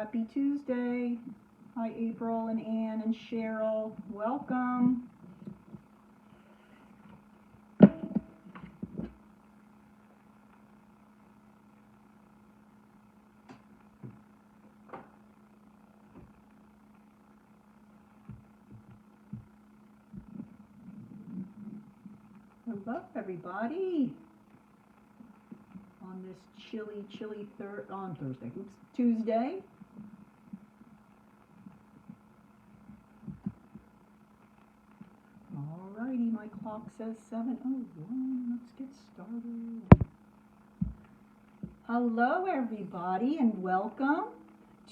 Happy Tuesday. Hi, April and Ann and Cheryl. Welcome. Hello, everybody. On this chilly Tuesday. Alrighty, my clock says 7:01. Let's get started. Hello, everybody, and welcome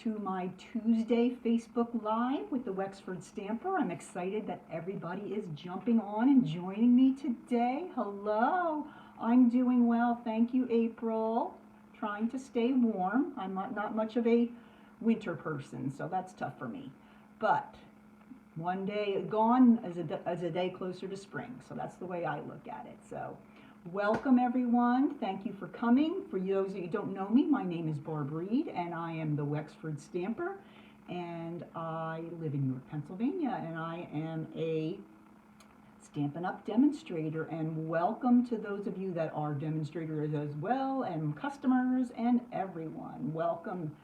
to my Tuesday Facebook Live with the Wexford Stamper. I'm excited that everybody is jumping on and joining me today. Hello. I'm doing well, thank you, April. Trying to stay warm. I'm not much of a winter person, so that's tough for me. But one day gone as a day closer to spring, so that's the way I look at it. So welcome, everyone. Thank you for coming. For those of you who don't know me, my name is Barb Reed, and I am the Wexford Stamper, and I live in York, Pennsylvania, and I am a Stampin' Up! Demonstrator, and welcome to those of you that are demonstrators as well, and customers, and everyone. Welcome.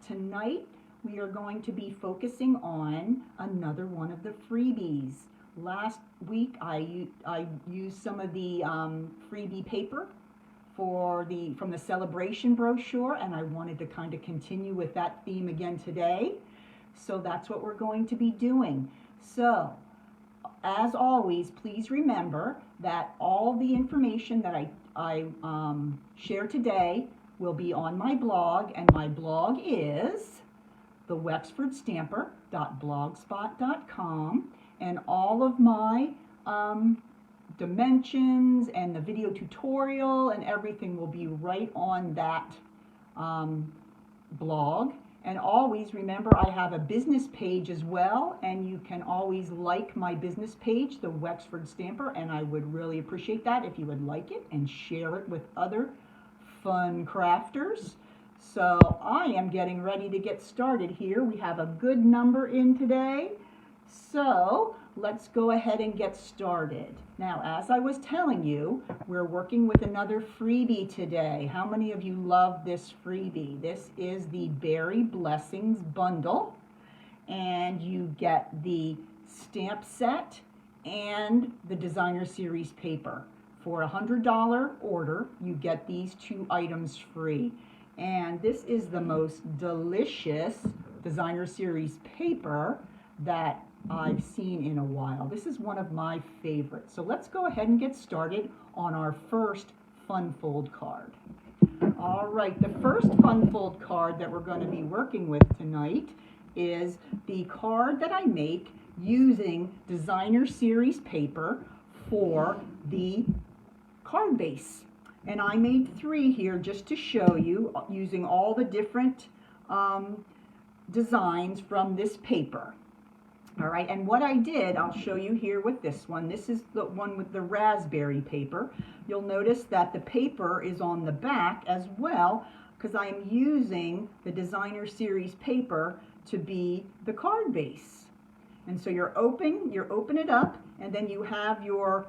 Tonight we are going to be focusing on another one of the freebies. Last week I used some of the freebie paper from the celebration brochure, and I wanted to kind of continue with that theme again today. So that's what we're going to be doing. So as always, please remember that all the information that I share today will be on my blog, and my blog is thewexfordstamper.blogspot.com, and all of my dimensions and the video tutorial and everything will be right on that blog. And always remember, I have a business page as well, and you can always like my business page, the Wexford Stamper, and I would really appreciate that if you would like it and share it with other fun crafters. So I am getting ready to get started here. We have a good number in today, so let's go ahead and get started. Now, as I was telling you, we're working with another freebie today. How many of you love this freebie? This is the Berry Blessings bundle, and you get the stamp set and the designer series paper. For a $100 order, you get these two items free. And this is the most delicious designer series paper that I've seen in a while. This is one of my favorites. So let's go ahead and get started on our first Fun Fold card. All right, the first Fun Fold card that we're going to be working with tonight is the card that I make using designer series paper for the card base. And I made 3 here just to show you, using all the different designs from this paper. All right, and what I did, I'll show you here with this one. This is the one with the raspberry paper. You'll notice that the paper is on the back as well, because I am using the designer series paper to be the card base. And so you open it up, and then you have your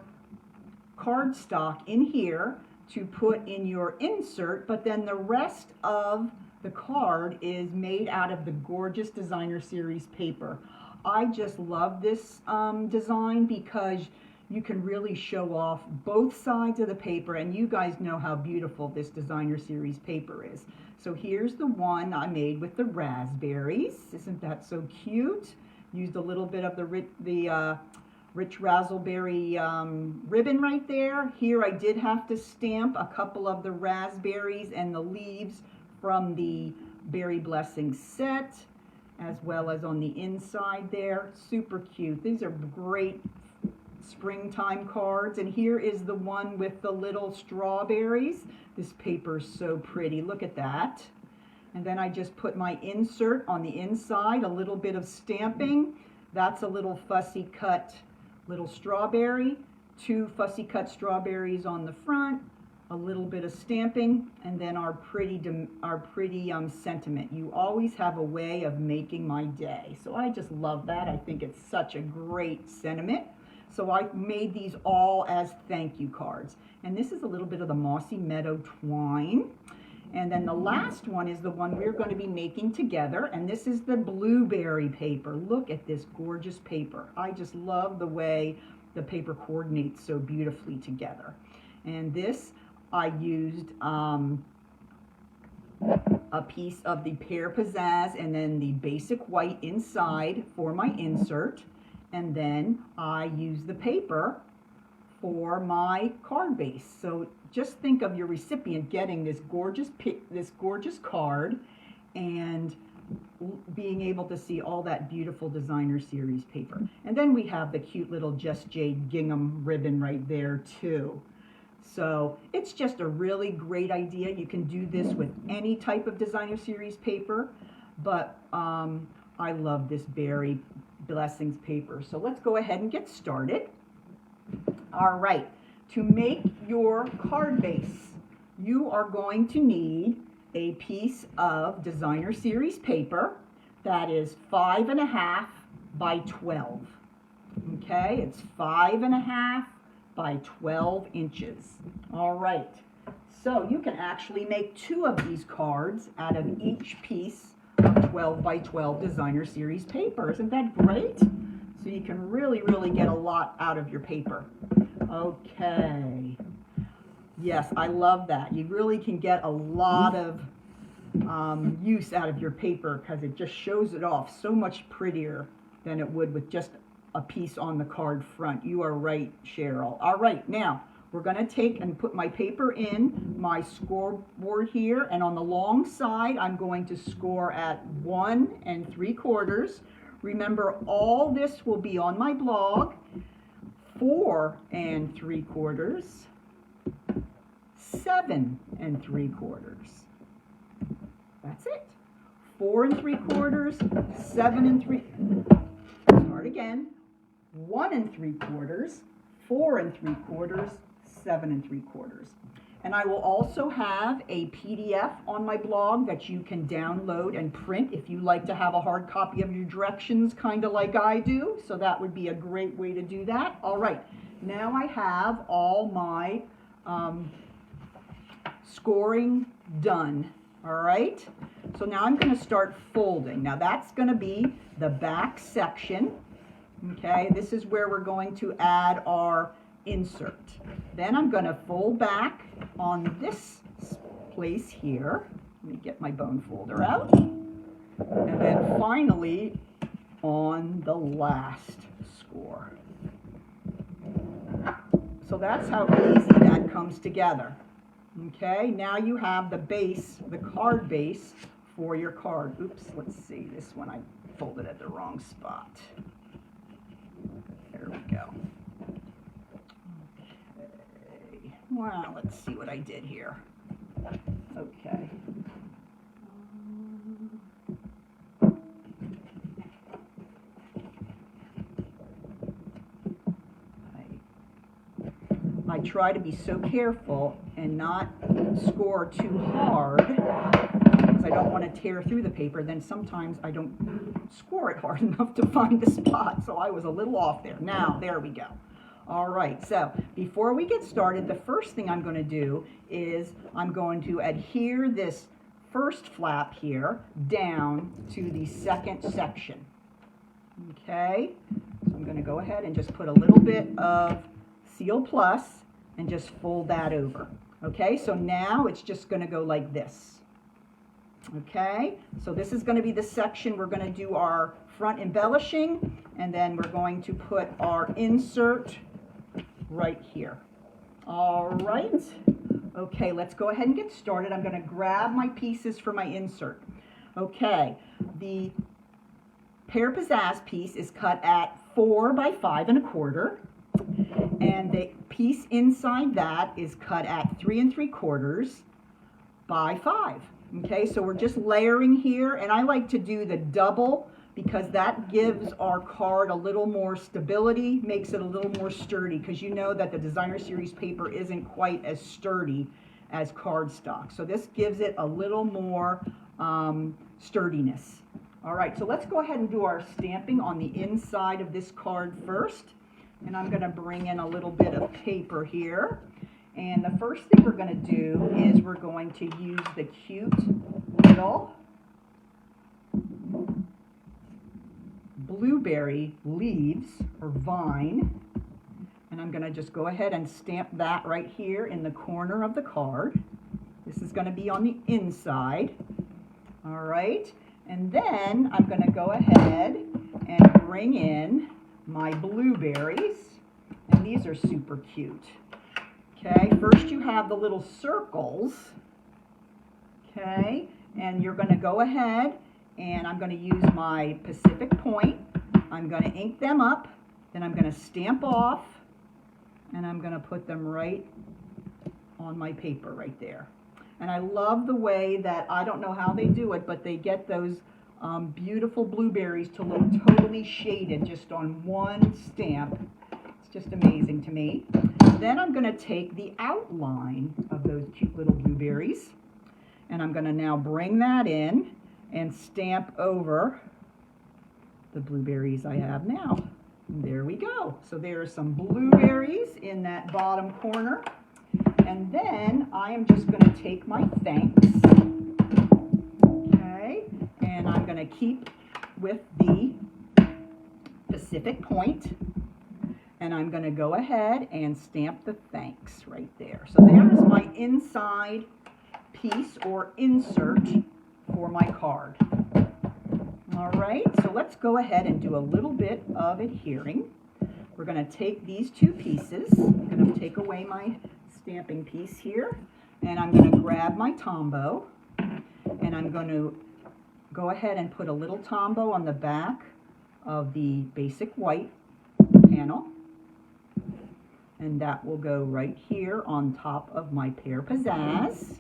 cardstock in here to put in your insert, but then the rest of the card is made out of the gorgeous designer series paper. I just love this design because you can really show off both sides of the paper, and you guys know how beautiful this designer series paper is. So here's the one I made with the raspberries. Isn't that so cute? Used a little bit of the rich raspberry ribbon right there. Here I did have to stamp a couple of the raspberries and the leaves from the Berry Blessings set, as well as on the inside there. Super cute. These are great springtime cards. And here is the one with the little strawberries. This paper is so pretty. Look at that. And then I just put my insert on the inside, a little bit of stamping. That's a little fussy cut little strawberry, 2 fussy cut strawberries on the front, a little bit of stamping, and then our pretty sentiment. You always have a way of making my day. So I just love that. I think it's such a great sentiment. So I made these all as thank you cards. And this is a little bit of the Mossy Meadow twine. And then the last one is the one we're going to be making together, and this is the blueberry paper. Look at this gorgeous paper. I just love the way the paper coordinates so beautifully together. And this, I used a piece of the Pear Pizzazz and then the basic white inside for my insert, and then I used the paper for my card base. So just think of your recipient getting this gorgeous card and being able to see all that beautiful designer series paper. And then we have the cute little Just Jade gingham ribbon right there too. So it's just a really great idea. You can do this with any type of designer series paper, but I love this Berry Blessings paper. So let's go ahead and get started. All right, to make your card base, you are going to need a piece of designer series paper that is 5.5 by 12. Okay, it's 5.5 by 12 inches. All right, so you can actually make 2 of these cards out of each piece of 12 by 12 designer series paper. Isn't that great? So you can really get a lot out of your paper. Okay. Yes, I love that. You really can get a lot of use out of your paper because it just shows it off so much prettier than it would with just a piece on the card front. You are right, Cheryl. All right, now we're going to take and put my paper in my scoreboard here, and on the long side I'm going to score at 1 3/4. Remember, all this will be on my blog. 4 3/4, 7 3/4. That's it. 4 3/4, 7 3. Start again. 1 3/4, 4 3/4, 7 3/4. And I will also have a PDF on my blog that you can download and print if you like to have a hard copy of your directions, kind of like I do. So that would be a great way to do that. All right, now I have all my scoring done. All right, so now I'm going to start folding. Now that's going to be the back section. Okay, this is where we're going to add our insert. Then I'm going to fold back on this place here. Let me get my bone folder out. And then finally on the last score. So that's how easy that comes together. Okay, now you have the base, the card base for your card. Oops, let's see, this one I folded at the wrong spot. There we go. Okay, well, let's see what I did here. Okay. I try to be so careful and not score too hard because I don't want to tear through the paper. Then sometimes I don't score it hard enough to find the spot, so I was a little off there. Now, there we go. All right, so before we get started, the first thing I'm going to do is I'm going to adhere this first flap here down to the second section. Okay, so I'm going to go ahead and just put a little bit of Seal Plus and just fold that over. Okay, so now it's just going to go like this. Okay, so this is going to be the section we're going to do our front embellishing, and then we're going to put our insert right here. All right, okay, let's go ahead and get started. I'm going to grab my pieces for my insert. Okay, the Pear Pizzazz piece is cut at 4 by 5 1/4. And the piece inside that is cut at 3 3/4 by 5. Okay, so we're just layering here, and I like to do the double because that gives our card a little more stability, makes it a little more sturdy, because you know that the designer series paper isn't quite as sturdy as cardstock. So this gives it a little more sturdiness. All right, so let's go ahead and do our stamping on the inside of this card first. And I'm going to bring in a little bit of paper here. And the first thing we're going to do is we're going to use the cute little blueberry leaves or vine. And I'm going to just go ahead and stamp that right here in the corner of the card. This is going to be on the inside. All right. And then I'm going to go ahead and bring in my blueberries. And these are super cute. Okay, first you have the little circles. Okay, and you're going to go ahead and I'm going to use my Pacific Point. I'm going to ink them up. Then I'm going to stamp off. And I'm going to put them right on my paper right there. And I love the way that, I don't know how they do it, but they get those beautiful blueberries to look totally shaded just on one stamp. It's just amazing to me. Then I'm going to take the outline of those cute little blueberries, and I'm going to now bring that in and stamp over the blueberries I have now. And there we go. So there are some blueberries in that bottom corner. And then I am just going to take my thanks, okay, and I'm going to keep with the Pacific Point, and I'm going to go ahead and stamp the thanks right there. So there is my inside piece or insert for my card. All right, so let's go ahead and do a little bit of adhering. We're going to take these two pieces. I'm going to take away my stamping piece here, and I'm going to grab my Tombow, and I'm going to go ahead and put a little Tombow on the back of the basic white panel, and that will go right here on top of my Pear Pizzazz.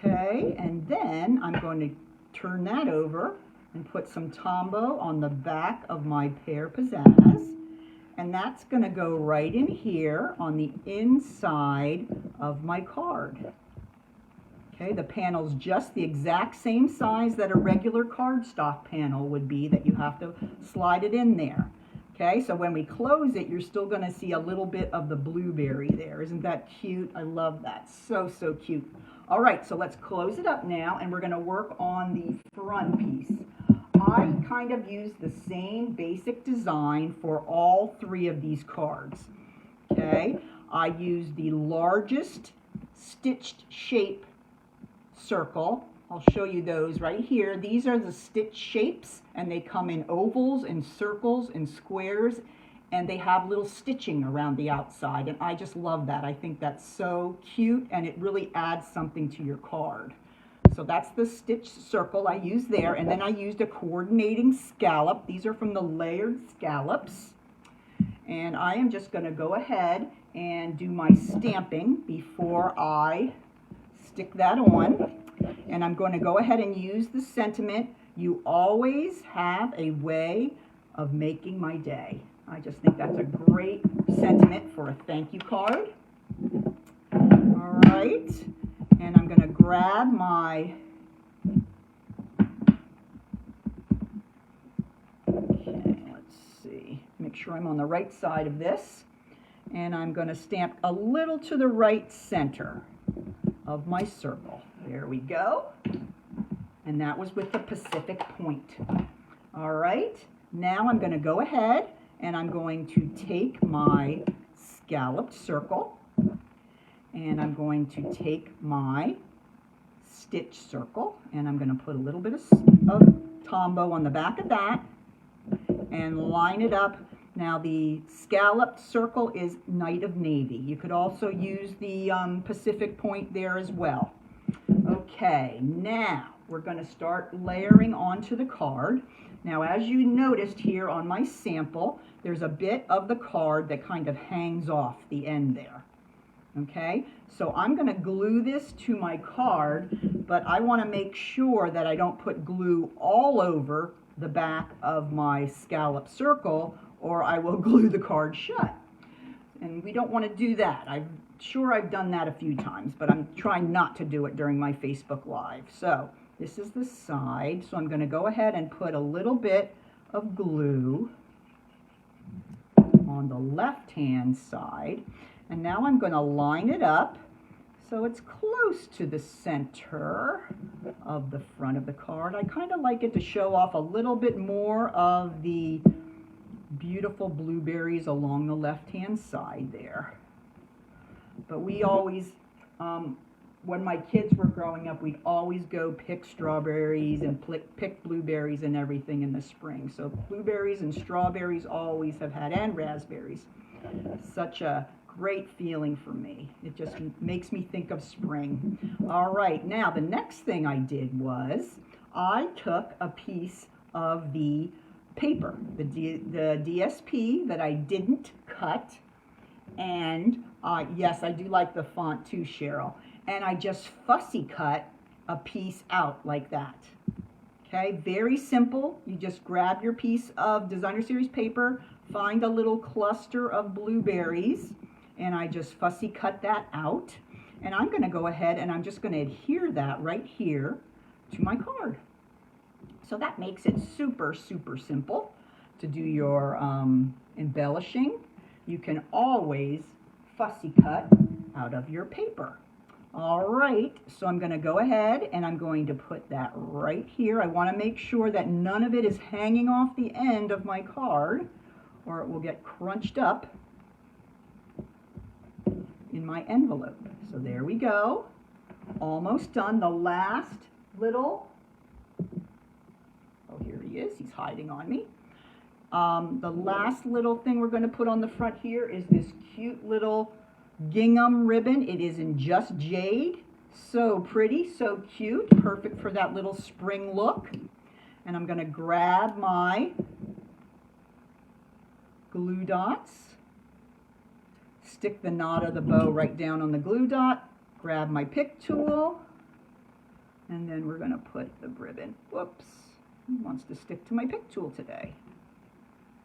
Okay, and then I'm going to turn that over and put some Tombow on the back of my Pear Pizzazz. And that's going to go right in here on the inside of my card. Okay, the panel's just the exact same size that a regular cardstock panel would be, that you have to slide it in there. Okay, so when we close it, you're still going to see a little bit of the blueberry there. Isn't that cute? I love that. So, so cute. All right, so let's close it up now, and we're going to work on the front piece. I kind of use the same basic design for all three of these cards. Okay, I use the largest stitched shape circle. I'll show you those right here. These are the stitch shapes, and they come in ovals and circles and squares, and they have little stitching around the outside, and I just love that. I think that's so cute, and it really adds something to your card. So that's the stitch circle I used there, and then I used a coordinating scallop. These are from the layered scallops, and I am just going to go ahead and do my stamping before I stick that on. And I'm going to go ahead and use the sentiment, "You always have a way of making my day." I just think that's a great sentiment for a thank you card. All right. And I'm going to grab my, okay, let's see, make sure I'm on the right side of this. And I'm going to stamp a little to the right center of my circle. There we go. And that was with the Pacific Point. All right. Now I'm going to go ahead and I'm going to take my scalloped circle, and I'm going to take my stitch circle, and I'm going to put a little bit of Tombow on the back of that and line it up. Now the scalloped circle is Night of Navy. You could also use the Pacific Point there as well. Okay, now we're going to start layering onto the card. Now, as you noticed here on my sample, there's a bit of the card that kind of hangs off the end there. Okay, so I'm going to glue this to my card, but I want to make sure that I don't put glue all over the back of my scallop circle, or I will glue the card shut. And we don't want to do that. I'm sure I've done that a few times, but I'm trying not to do it during my Facebook Live. So this is the side, so I'm going to go ahead and put a little bit of glue on the left-hand side. And now I'm going to line it up so it's close to the center of the front of the card. I kind of like it to show off a little bit more of the beautiful blueberries along the left-hand side there. But we always, when my kids were growing up, we'd always go pick strawberries and pick blueberries and everything in the spring. So blueberries and strawberries always have had, and raspberries. Such a great feeling for me. It just makes me think of spring. All right, now the next thing I did was I took a piece of the paper, the DSP that I didn't cut, and yes, I do like the font too, Cheryl, and I just fussy cut a piece out like that. Okay, very simple. You just grab your piece of designer series paper, find a little cluster of blueberries, and I just fussy cut that out. And I'm going to go ahead and I'm just going to adhere that right here to my card. So that makes it super, super simple to do your embellishing. You can always fussy cut out of your paper. All right, so I'm going to go ahead and I'm going to put that right here. I want to make sure that none of it is hanging off the end of my card, or it will get crunched up in my envelope. So there we go. Almost done. The last little, oh, here he is. He's hiding on me. The last little thing we're going to put on the front here is this cute little gingham ribbon. It is in just jade. So pretty, so cute, perfect for that little spring look. And I'm going to grab my glue dots, stick the knot of the bow right down on the glue dot, grab my pick tool, and then we're going to put the ribbon, whoops, he wants to stick to my pick tool today,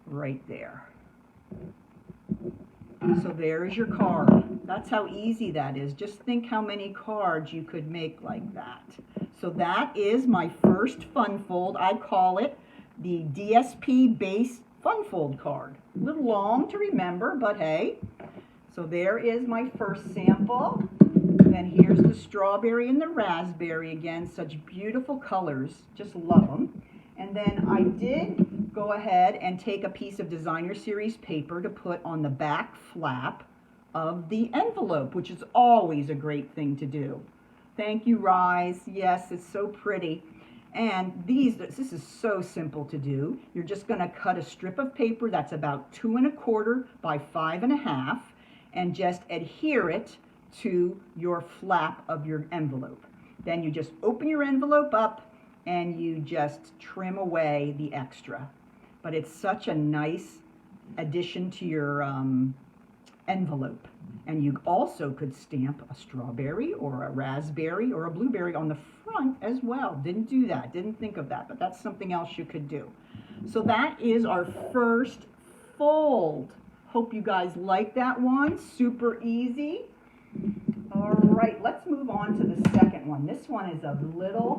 right there. So there is your card. That's how easy that is. Just think how many cards you could make like that. So that is my first fun fold. I call it the DSP base fun fold card. A little long to remember, but hey. So there is my first sample. Then here's the strawberry and the raspberry again. Such beautiful colors. Just love them. And then I did go ahead and take a piece of designer series paper to put on the back flap of the envelope, which is always a great thing to do. Thank you, Rise. Yes, it's so pretty. And this is so simple to do. You're just going to cut a strip of paper that's about 2 1/4 by 5 1/2 and just adhere it to your flap of your envelope. Then you just open your envelope up and you just trim away the extra. But it's such a nice addition to your envelope. And you also could stamp a strawberry or a raspberry or a blueberry on the front as well. Didn't do that, didn't think of that, but that's something else you could do. So that is our first fold. Hope you guys like that one, super easy. All right, let's move on to the second one. This one is a little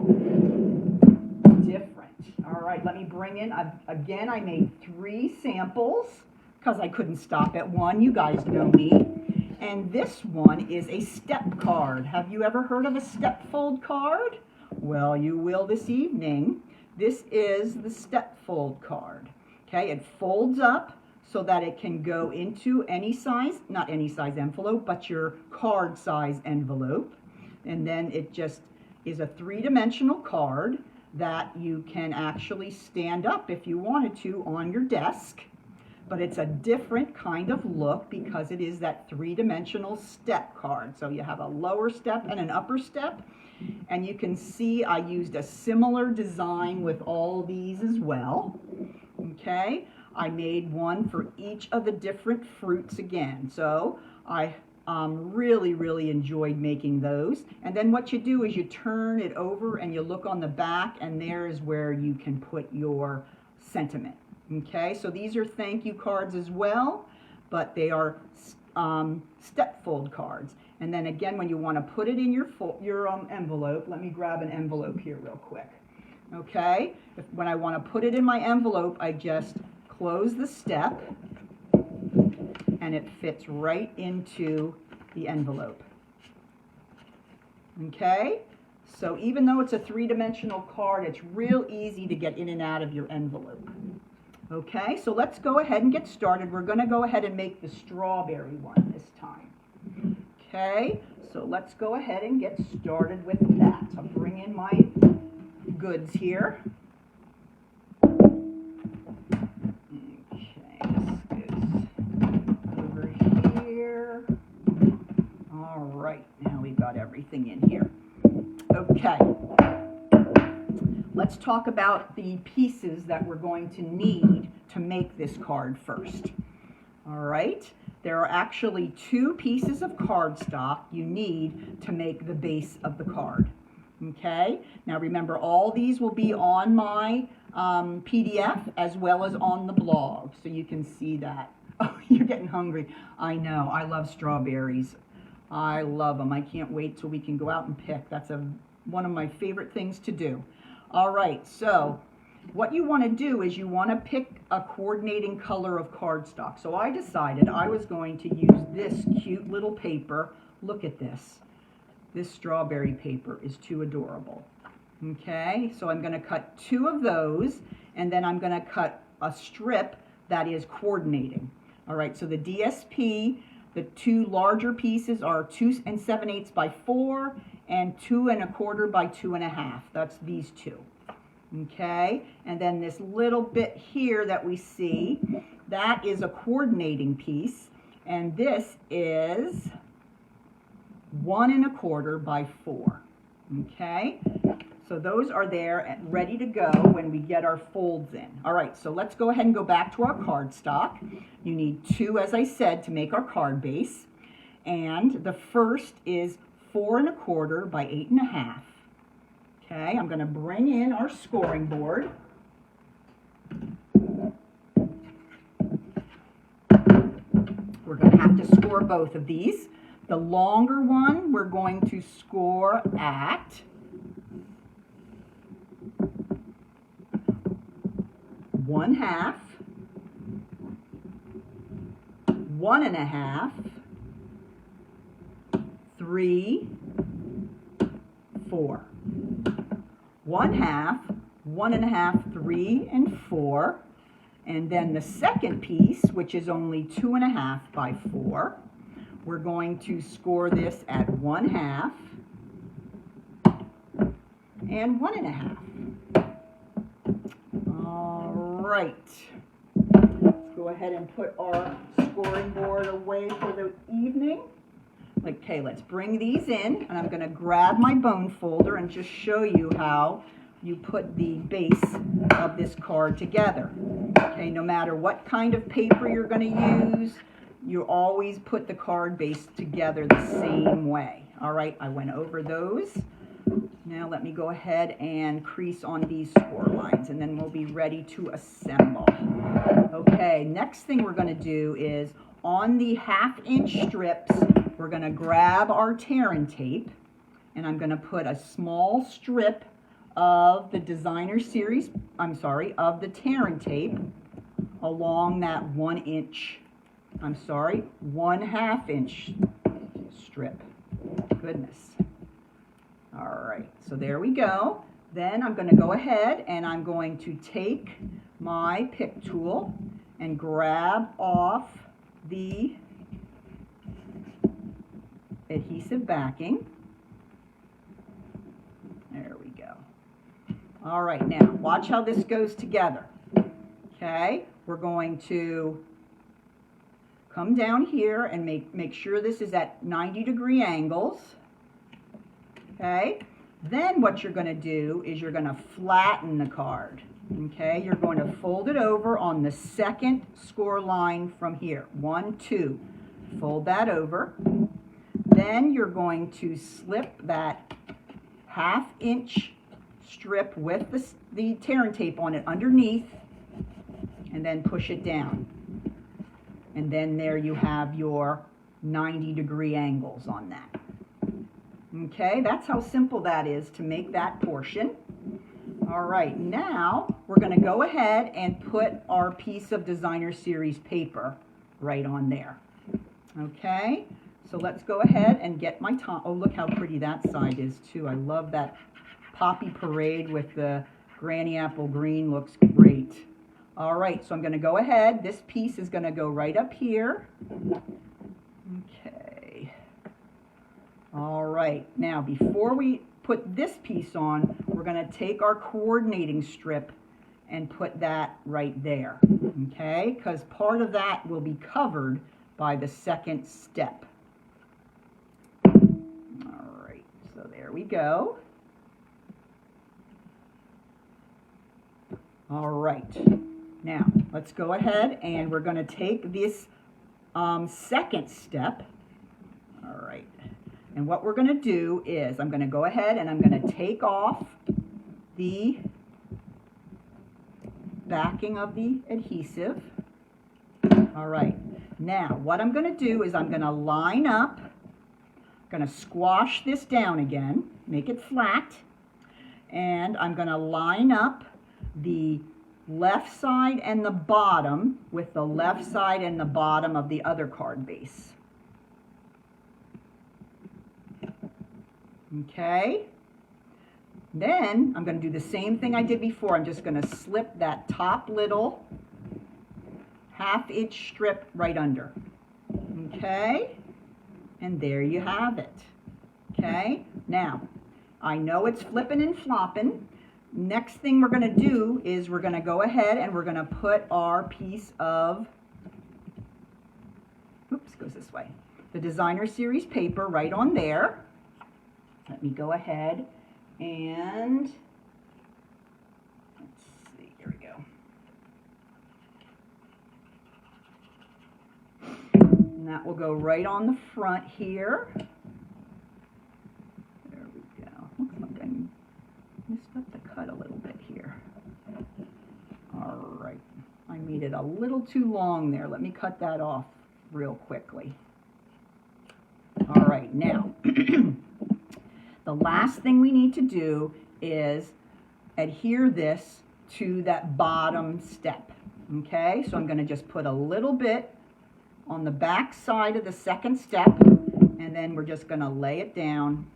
different. All right, let me bring in, again, I made 3 samples because I couldn't stop at one. You guys know me. And this one is a step card. Have you ever heard of a step fold card? Well, you will this evening. This is the step fold card. Okay, it folds up so that it can go into any size, not any size envelope, but your card size envelope. And then it just is a 3-dimensional card that you can actually stand up if you wanted to on your desk. But it's a different kind of look because it is that 3-dimensional step card. So you have a lower step and an upper step. And you can see I used a similar design with all these as well. Okay, I made one for each of the different fruits again. So I Really enjoyed making those. And then what you do is you turn it over and you look on the back, and there is where you can put your sentiment. Okay, so these are thank you cards as well, but they are step fold cards. And then again, when you want to put it in your envelope, let me grab an envelope here real quick. Okay, when I want to put it in my envelope, I just close the step and it fits right into the envelope. Okay, so even though it's a three-dimensional card, it's real easy to get in and out of your envelope. Okay, so let's go ahead and get started. We're going to go ahead and make the strawberry one this time. Okay, so let's go ahead and get started with that. I'll bring in my goods here. All right, now we've got everything in here. Okay, let's talk about the pieces that we're going to need to make this card first. All right, there are actually 2 pieces of cardstock you need to make the base of the card. Okay, now remember, all these will be on my PDF as well as on the blog, so you can see that. Oh, you're getting hungry. I know, I love strawberries. I love them. I can't wait till we can go out and pick. That's one of my favorite things to do. All right, so what you want to do is you want to pick a coordinating color of cardstock. So I decided I was going to use this cute little paper. Look at this. This strawberry paper is too adorable. Okay, so I'm going to cut 2 of those, and then I'm going to cut a strip that is coordinating. All right, so the DSP, the 2 larger pieces are 2 7/8 by 4 and 2 1/4 by 2 1/2. That's these 2. Okay, and then this little bit here that we see, that is a coordinating piece, and this is 1 1/4 by 4. Okay, so those are there and ready to go when we get our folds in. All right, so let's go ahead and go back to our cardstock. You need 2, as I said, to make our card base. And the first is 4 1/4 by 8 1/2. Okay, I'm going to bring in our scoring board. We're going to have to score both of these. The longer one, we're going to score at 1/2, 1 1/2, 3, 4. 1/2, 1 1/2, 3, and 4. And then the second piece, which is only 2 1/2 by 4, we're going to score this at 1/2 and 1 1/2. All right. Let's go ahead and put our scoring board away for the evening. Okay, let's bring these in, and I'm going to grab my bone folder and just show you how you put the base of this card together. Okay, no matter what kind of paper you're going to use, you always put the card base together the same way. All right, I went over those. Now let me go ahead and crease on these score lines, and then we'll be ready to assemble. Okay, next thing we're going to do is on the 1/2-inch strips, we're going to grab our tear and tape, and I'm going to put a small strip of the designer series, of the tear and tape along that 1/2-inch strip. Goodness. All right, so there we go. Then I'm going to go ahead and I'm going to take my pick tool and grab off the adhesive backing. There we go. All right, now watch how this goes together. Okay, we're going to come down here and make sure this is at 90-degree angles. Okay, then what you're going to do is you're going to flatten the card. Okay, you're going to fold it over on the second score line from here. 1, 2. Fold that over. Then you're going to slip that 1/2 inch strip with the tear and tape on it underneath, and then push it down. And then there you have your 90-degree angles on that. Okay, that's how simple that is to make that portion. All right, now we're going to go ahead and put our piece of designer series paper right on there. Okay, so let's go ahead and get my top. Oh, look how pretty that side is too. I love that poppy parade with the granny apple green. Looks great. All right, so I'm going to go ahead. This piece is going to go right up here. Okay. All right, now before we put this piece on, we're going to take our coordinating strip and put that right there, okay? Because part of that will be covered by the second step. All right, so there we go. All right, now let's go ahead and we're going to take this second step. All right. And what we're going to do is I'm going to go ahead and I'm going to take off the backing of the adhesive. All right. Now, what I'm going to do is I'm going to line up, going to squash this down again, make it flat, and I'm going to line up the left side and the bottom with the left side and the bottom of the other card base. Okay, then I'm going to do the same thing I did before. I'm just going to slip that top little 1/2 inch strip right under. Okay, and there you have it. Okay, now I know it's flipping and flopping. Next thing we're going to do is we're going to go ahead and we're going to put our piece of, oops, goes this way, the designer series paper right on there. Let me go ahead and, let's see, here we go. And that will go right on the front here. There we go. Looks like I messed up the cut a little bit here. All right. I made it a little too long there. Let me cut that off real quickly. All right, now. The last thing we need to do is adhere this to that bottom step, okay? So I'm going to just put a little bit on the back side of the second step, and then we're just going to lay it down.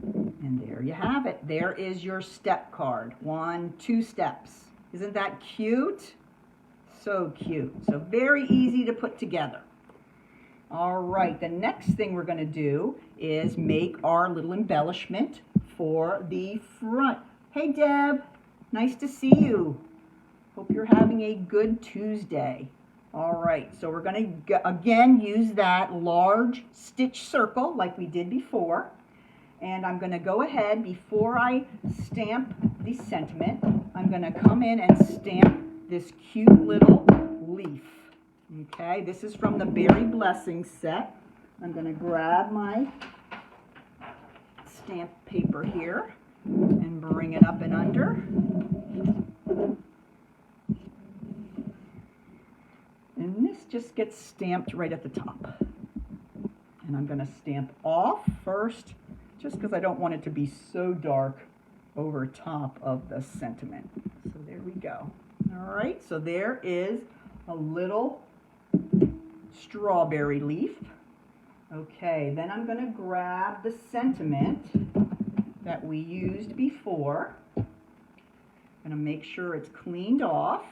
And there you have it. There is your step card. 1, 2 steps. Isn't that cute? So cute. So very easy to put together. All right, the next thing we're going to do is make our little embellishment for the front. Hey, Deb, nice to see you. Hope you're having a good Tuesday. All right, so we're going to, again, use that large stitch circle like we did before. And I'm going to go ahead, before I stamp the sentiment, I'm going to come in and stamp this cute little leaf. Okay, this is from the Berry Blessing set. I'm going to grab my stamp paper here and bring it up and under. And this just gets stamped right at the top. And I'm going to stamp off first, just because I don't want it to be so dark over top of the sentiment. So there we go. All right, so there is a little strawberry leaf. Okay, then I'm going to grab the sentiment that we used before. I'm going to make sure it's cleaned off,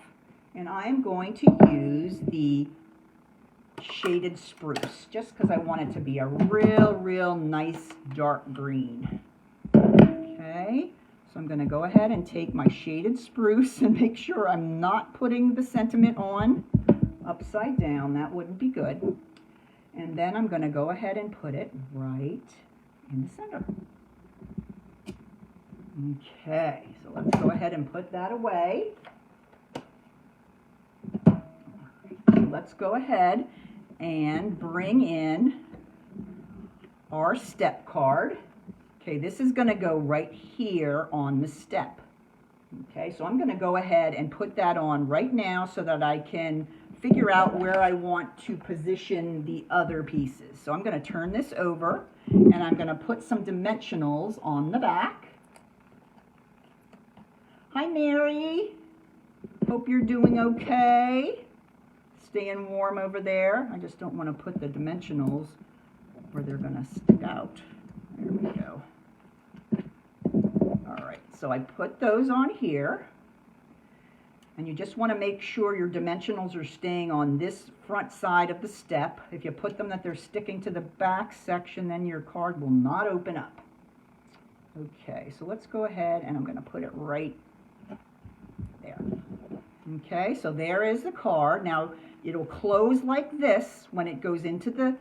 and I'm going to use the shaded spruce just because I want it to be a real nice dark green. Okay, so I'm going to go ahead and take my shaded spruce and make sure I'm not putting the sentiment on upside down. That wouldn't be good. And then I'm going to go ahead and put it right in the center. Okay, so let's go ahead and put that away. So let's go ahead and bring in our step card. Okay, this is going to go right here on the step. Okay, so I'm going to go ahead and put that on right now so that I can figure out where I want to position the other pieces. So I'm going to turn this over and I'm going to put some dimensionals on the back. Hi Mary, hope you're doing okay. Staying warm over there. I just don't want to put the dimensionals where they're going to stick out. There we go. All right, so I put those on here. And you just want to make sure your dimensionals are staying on this front side of the step. If you put them that they're sticking to the back section, then your card will not open up. Okay, so let's go ahead and I'm going to put it right there. Okay, so there is the card. Now, it'll close like this when it goes into the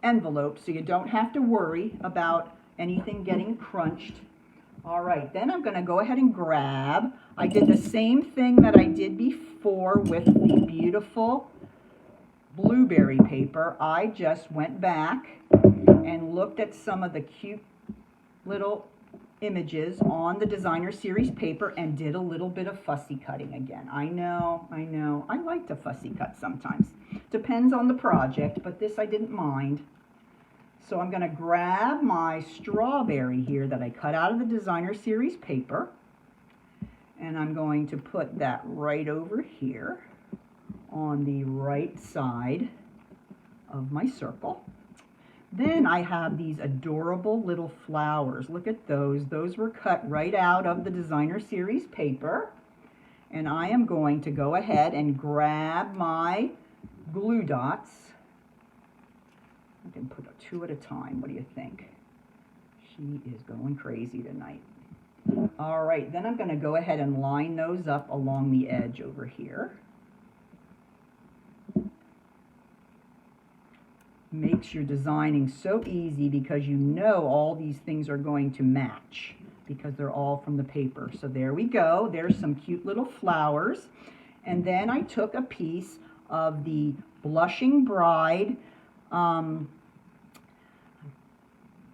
envelope, so you don't have to worry about anything getting crunched. All right, then I'm going to go ahead and grab. I did the same thing that I did before with the beautiful blueberry paper. I just went back and looked at some of the cute little images on the designer series paper and did a little bit of fussy cutting again. I know. I like to fussy cut sometimes. Depends on the project, but this I didn't mind. So I'm going to grab my strawberry here that I cut out of the designer series paper, and I'm going to put that right over here on the right side of my circle. Then I have these adorable little flowers. Look at those. Those were cut right out of the designer series paper. And I am going to go ahead and grab my glue dots. I can put 2 at a time. What do you think? She is going crazy tonight. All right, then I'm going to go ahead and line those up along the edge over here. Makes your designing so easy because you know all these things are going to match because they're all from the paper. So there we go. There's some cute little flowers. And then I took a piece of the Blushing Bride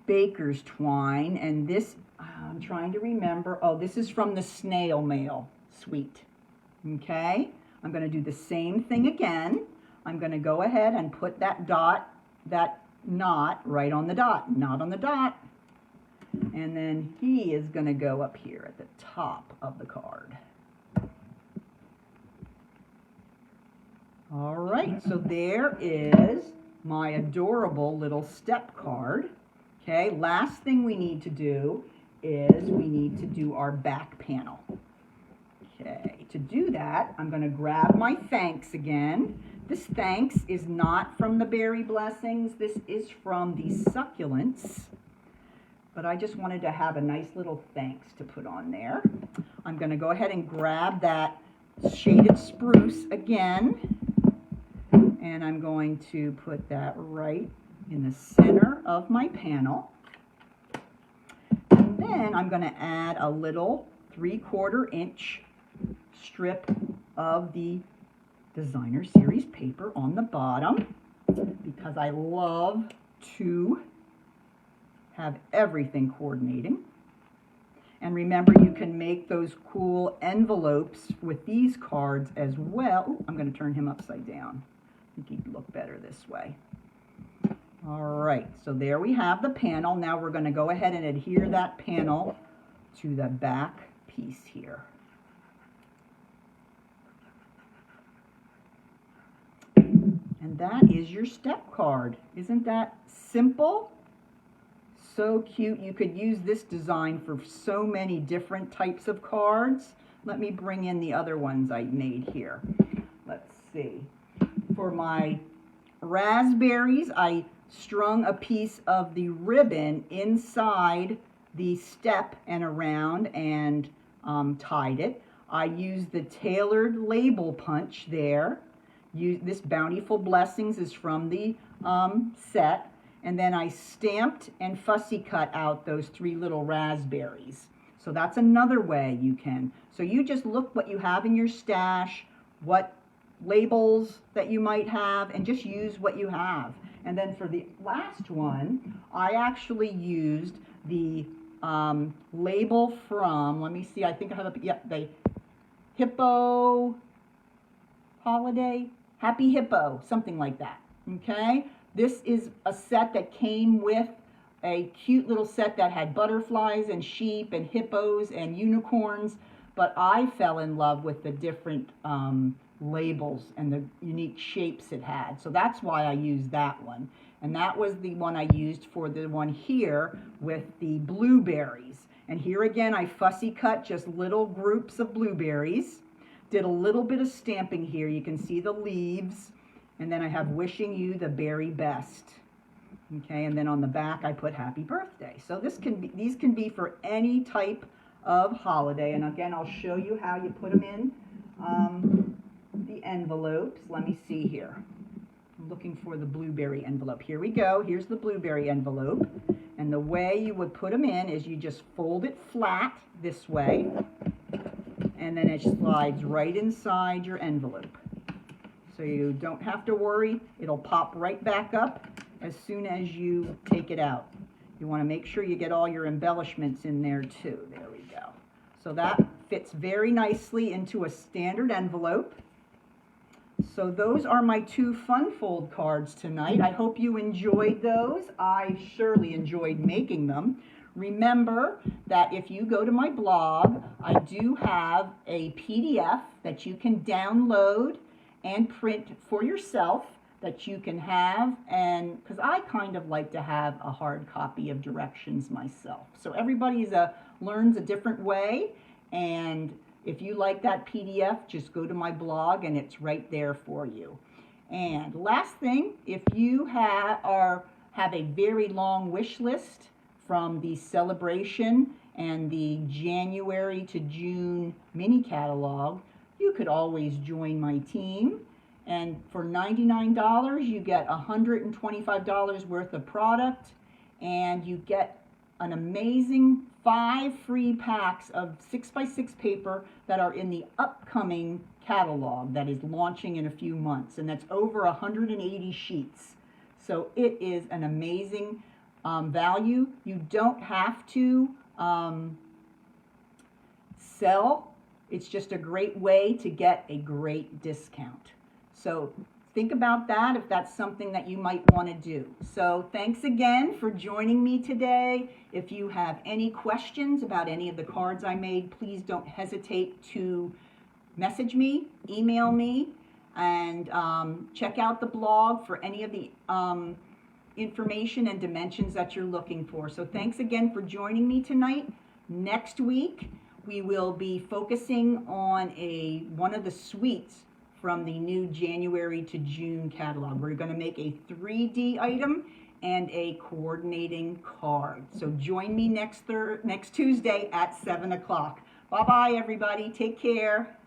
baker's twine, and this, I'm trying to remember, oh, this is from the snail mail suite. Okay, I'm going to do the same thing again. I'm going to go ahead and put that knot right on the dot, knot on the dot, and then he is going to go up here at the top of the card. All right, so there is my adorable little step card. Okay, last thing we need to do is we need to do our back panel. Okay, to do that, I'm going to grab my thanks again. This thanks is not from the berry blessings. This is from the succulents. But I just wanted to have a nice little thanks to put on there. I'm going to go ahead and grab that shaded spruce again. And I'm going to put that right in the center of my panel. And then I'm going to add a little 3/4 inch strip of the designer series paper on the bottom because I love to have everything coordinating. And remember, you can make those cool envelopes with these cards as well. Ooh, I'm going to turn him upside down. I think he'd look better this way. All right, so there we have the panel. Now we're going to go ahead and adhere that panel to the back piece here. And that is your step card. Isn't that simple? So cute. You could use this design for so many different types of cards. Let me bring in the other ones I made here. Let's see. For my raspberries, I strung a piece of the ribbon inside the step and around and tied it. I used the tailored label punch there. This Bountiful Blessings is from the set. And then I stamped and fussy cut out those 3 little raspberries. So that's another way you can. So you just look what you have in your stash, what labels that you might have, and just use what you have. And then for the last one, I actually used the label from, let me see, I think I have the Hippo Holiday, Happy Hippo, something like that, okay? This is a set that came with a cute little set that had butterflies and sheep and hippos and unicorns, but I fell in love with the different labels and the unique shapes it had. So that's why I used that one. And that was the one I used for the one here with the blueberries. And here again, I fussy cut just little groups of blueberries. Did a little bit of stamping here. You can see the leaves. And then I have wishing you the very best. Okay, and then on the back I put happy birthday. So these can be for any type of holiday. And again, I'll show you how you put them in the envelopes. Let me see here. I'm looking for the blueberry envelope. Here we go. Here's the blueberry envelope. And the way you would put them in is you just fold it flat this way, and then it slides right inside your envelope. So you don't have to worry. It'll pop right back up as soon as you take it out. You want to make sure you get all your embellishments in there too. There we go. So that fits very nicely into a standard envelope. So those are my 2 fun fold cards tonight. I hope you enjoyed those. I surely enjoyed making them. Remember that if you go to my blog, I do have a PDF that you can download and print for yourself that you can have, and because I kind of like to have a hard copy of directions myself. So everybody learns a different way, and if you like that PDF, just go to my blog and it's right there for you. And last thing, if you have a very long wish list from the celebration and the January to June mini catalog, you could always join my team. And for $99, you get $125 worth of product, and you get an amazing 5 free packs of 6x6 paper that are in the upcoming catalog that is launching in a few months, and that's over 180 sheets. So it is an amazing value. You don't have to sell. It's just a great way to get a great discount. So think about that if that's something that you might want to do. So thanks again for joining me today. If you have any questions about any of the cards I made, please don't hesitate to message me, email me, and check out the blog for any of the information and dimensions that you're looking for. So thanks again for joining me tonight. Next week, we will be focusing on one of the suites from the new January to June catalog. We're going to make a 3D item and a coordinating card. So join me next Tuesday at 7 o'clock. Bye-bye, everybody. Take care.